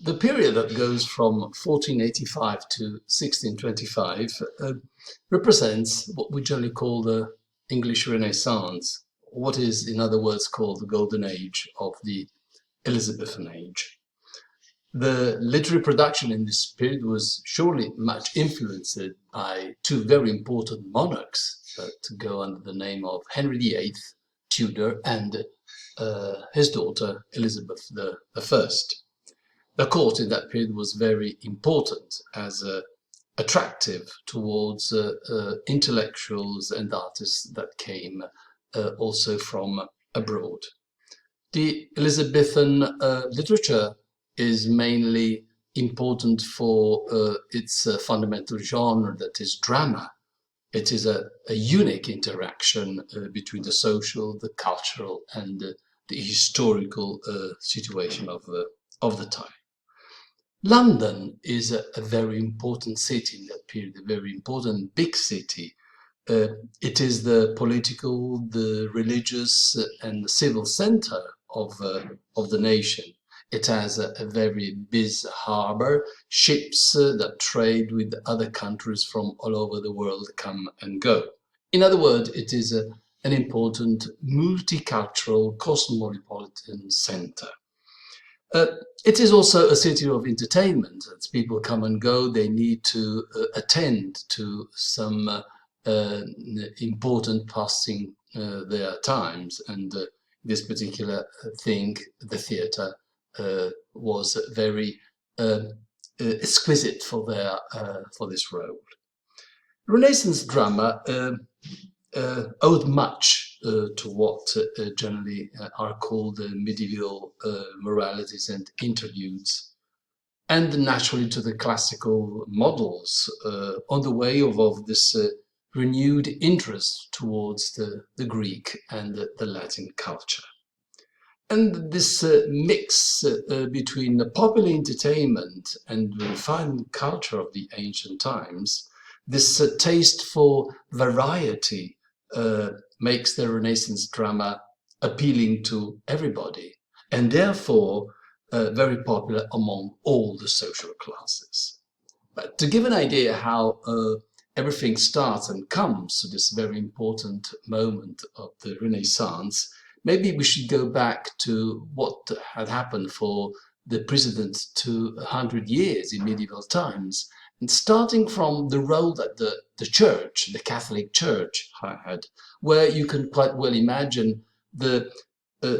The period that goes from 1485 to 1625 represents what we generally call the English Renaissance, what is, in other words, called the Golden Age of the Elizabethan age. The literary production in this period was surely much influenced by two very important monarchs that go under the name of Henry VIII, Tudor, and his daughter Elizabeth I. The court in that period was very important as attractive towards intellectuals and artists that came also from abroad. The Elizabethan literature is mainly important for its fundamental genre, that is drama. It is a unique interaction between the social, the cultural, and the historical situation of the time. London is a very important city in that period, a very important big city. It is the political, the religious, and the civil center of the nation. It has a very busy harbor. Ships that trade with other countries from all over the world come and go. In other words, it is an important multicultural, cosmopolitan center. It is also a city of entertainment. As people come and go, they need to attend to some important passing their times. And this particular thing, the theatre, was very exquisite for this role. Renaissance drama owed much to what generally are called medieval moralities and interludes, and naturally to the classical models on the way of this renewed interest towards the Greek and the Latin culture. And this mix between the popular entertainment and the refined culture of the ancient times, this taste for variety makes the Renaissance drama appealing to everybody, and therefore very popular among all the social classes. But to give an idea how everything starts and comes to this very important moment of the Renaissance, maybe we should go back to what had happened for the precedent 200 years in medieval times, and starting from the role that the Church, the Catholic Church, had, where you can quite well imagine the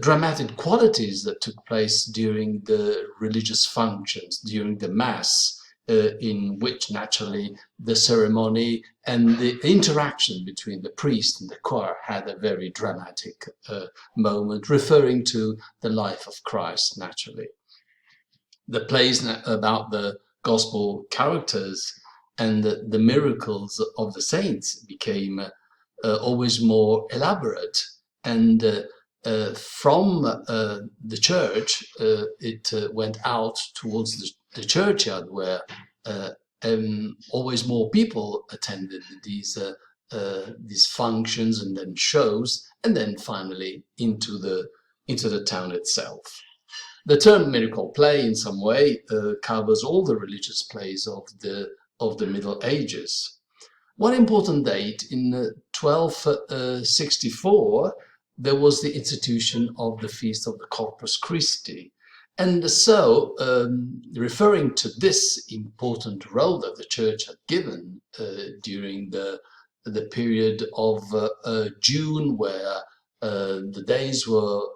dramatic qualities that took place during the religious functions, during the Mass, in which naturally the ceremony and the interaction between the priest and the choir had a very dramatic moment, referring to the life of Christ, naturally. The plays about the gospel characters and the miracles of the saints became always more elaborate, and from the church it went out towards the churchyard, where always more people attended these functions and then shows, and then finally into the town itself. The term miracle play in some way covers all the religious plays of the Middle Ages. One important date in 1264, there was the institution of the Feast of the Corpus Christi. And so, referring to this important role that the Church had given during the period of June, where the days were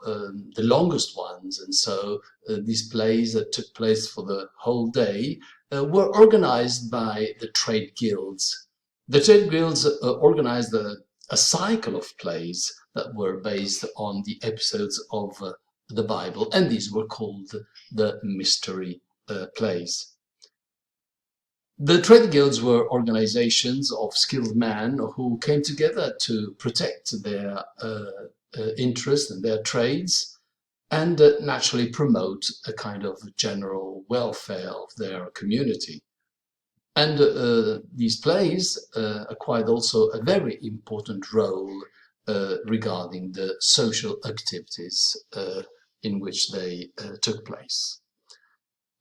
the longest ones, and so these plays that took place for the whole day were organized by the trade guilds. The trade guilds organized a cycle of plays that were based on the episodes of the Bible, and these were called the mystery plays. The trade guilds were organizations of skilled men who came together to protect their interests and their trades, and naturally promote a kind of general welfare of their community. And these plays acquired also a very important role regarding the social activities in which they took place.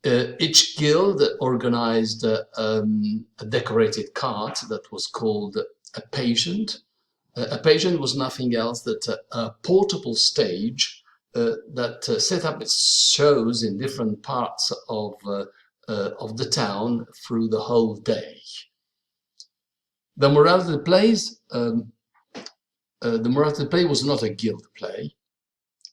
Each guild organized a decorated cart that was called a pageant. A pageant was nothing else than a portable stage that set up its shows in different parts of the town through the whole day. The morality plays, the morality play was not a guild play.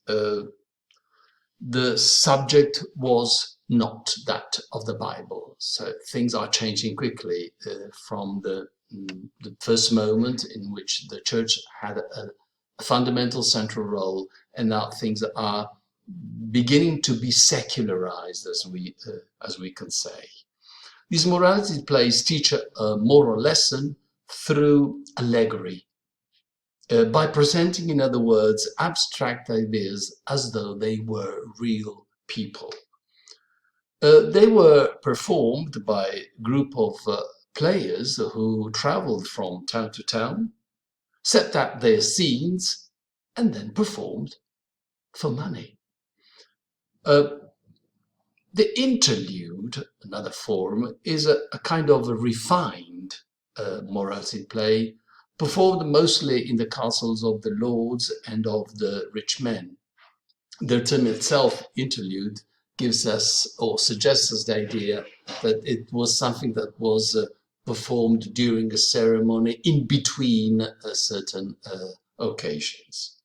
The subject was not that of the Bible. So things are changing quickly from the first moment in which the church had a fundamental central role, and now things are beginning to be secularized, as we can say. These morality plays teach a moral lesson through allegory, by presenting, in other words, abstract ideas as though they were real people. They were performed by a group of players who traveled from town to town, set up their scenes, and then performed for money. The interlude, another form, is a kind of a refined morality play, performed mostly in the castles of the lords and of the rich men. The term itself, interlude, gives us or suggests us the idea that it was something that was performed during a ceremony in between certain occasions.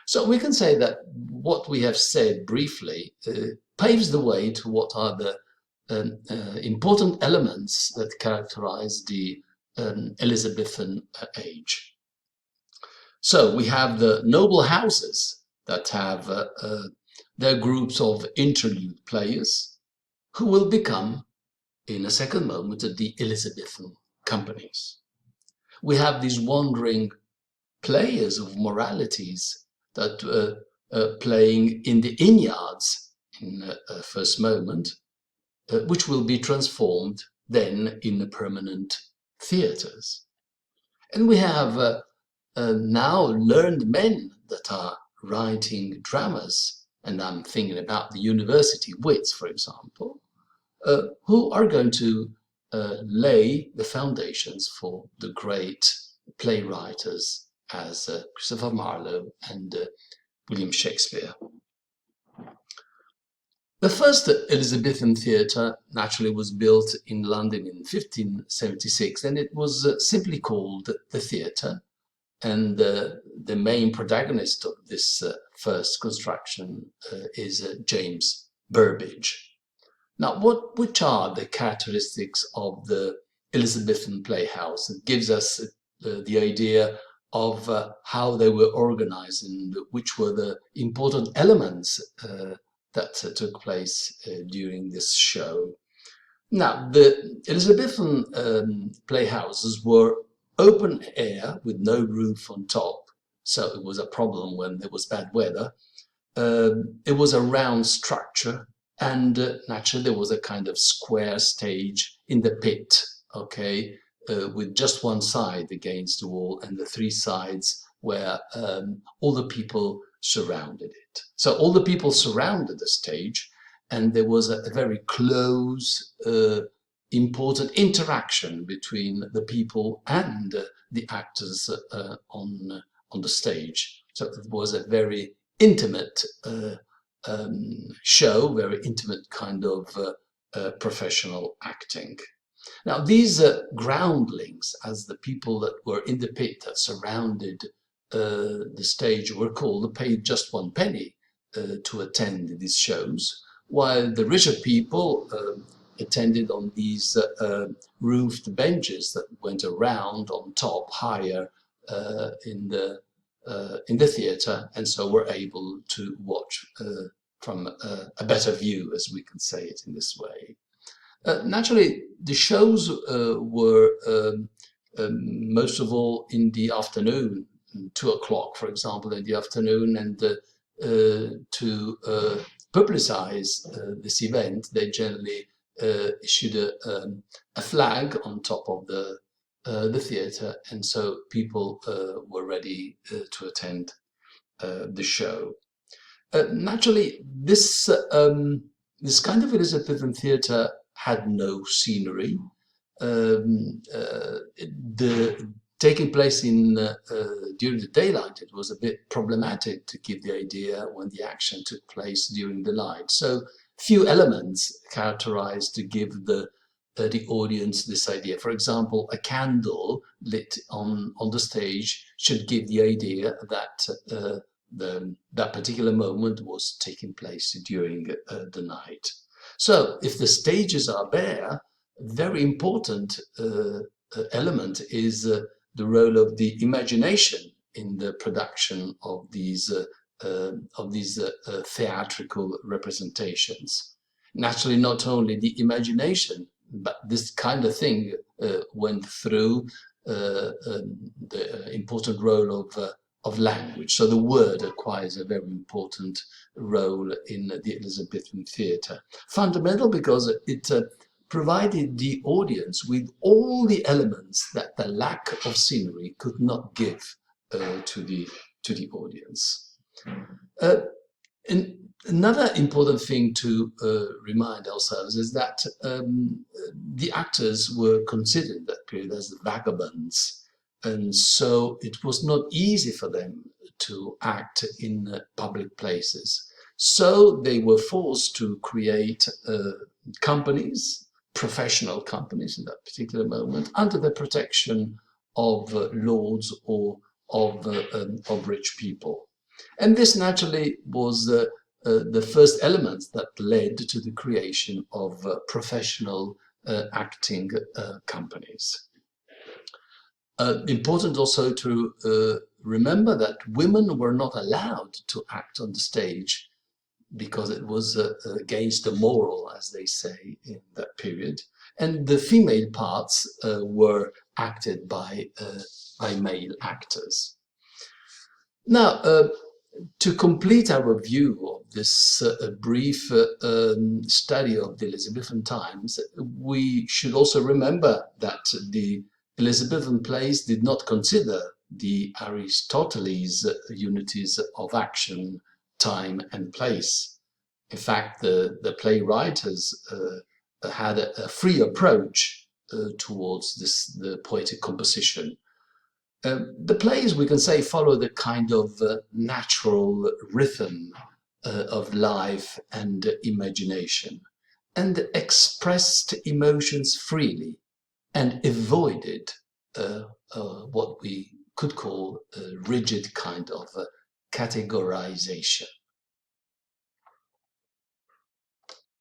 So we can say that what we have said briefly paves the way to what are the important elements that characterize the Elizabethan age. So we have the noble houses that have their groups of interlude players who will become, in a second moment, the Elizabethan companies. We have these wandering players of moralities that playing in the innyards in a first moment, which will be transformed then in permanent theatres. And we have now learned men that are writing dramas, and I'm thinking about the university wits, for example, who are going to lay the foundations for the great playwriters as Christopher Marlowe and William Shakespeare. The first Elizabethan theatre naturally was built in London in 1576, and it was simply called the theatre. And the main protagonist of this first construction is James Burbage. Now, which are the characteristics of the Elizabethan playhouse? It gives us the idea of how they were organized and which were the important elements that took place during this show. Now, the Elizabethan playhouses were open air with no roof on top, so it was a problem when there was bad weather. It was a round structure, and naturally there was a kind of square stage in the pit, okay, with just one side against the wall and the three sides where all the people surrounded it. So all the people surrounded the stage, and there was a very close, important interaction between the people and the actors on the stage. So it was a very intimate show, very intimate kind of professional acting. Now, these groundlings, as the people that were in the pit that surrounded the stage were called, paid just one penny to attend these shows, while the richer people attended on these roofed benches that went around on top, higher in the theatre, and so were able to watch from a better view, as we can say it in this way. Naturally, the shows were most of all in the afternoon, 2 o'clock, for example, in the afternoon, and to publicize this event, they generally issued a flag on top of the theatre, and so people were ready to attend the show. Naturally, this This kind of Elizabethan theatre had no scenery. The taking place in during the daylight, it was a bit problematic to give the idea when the action took place during the night. So few elements characterized to give the audience this idea. For example, a candle lit on the stage should give the idea that that particular moment was taking place during the night. So if the stages are bare, very important element is the role of the imagination in the production of these theatrical representations. Naturally, not only the imagination, but this kind of thing went through the important role of language. So the word acquires a very important role in the Elizabethan theatre. Fundamental because it provided the audience with all the elements that the lack of scenery could not give to the audience. And another important thing to remind ourselves is that the actors were considered in that period as vagabonds, and so it was not easy for them to act in public places. So they were forced to create companies, professional companies in that particular moment, under the protection of lords or of rich people. And this naturally was the first element that led to the creation of professional acting companies. Important also to remember that women were not allowed to act on the stage because it was against the moral, as they say, in that period. And the female parts were acted by male actors. Now, to complete our view of this brief study of the Elizabethan times, we should also remember that the Elizabethan plays did not consider the Aristoteles unities of action, time, and place. In fact, the playwriters had a free approach towards the poetic composition. The plays, we can say, follow the kind of natural rhythm of life and imagination, and expressed emotions freely and avoided what we could call a rigid kind of categorization.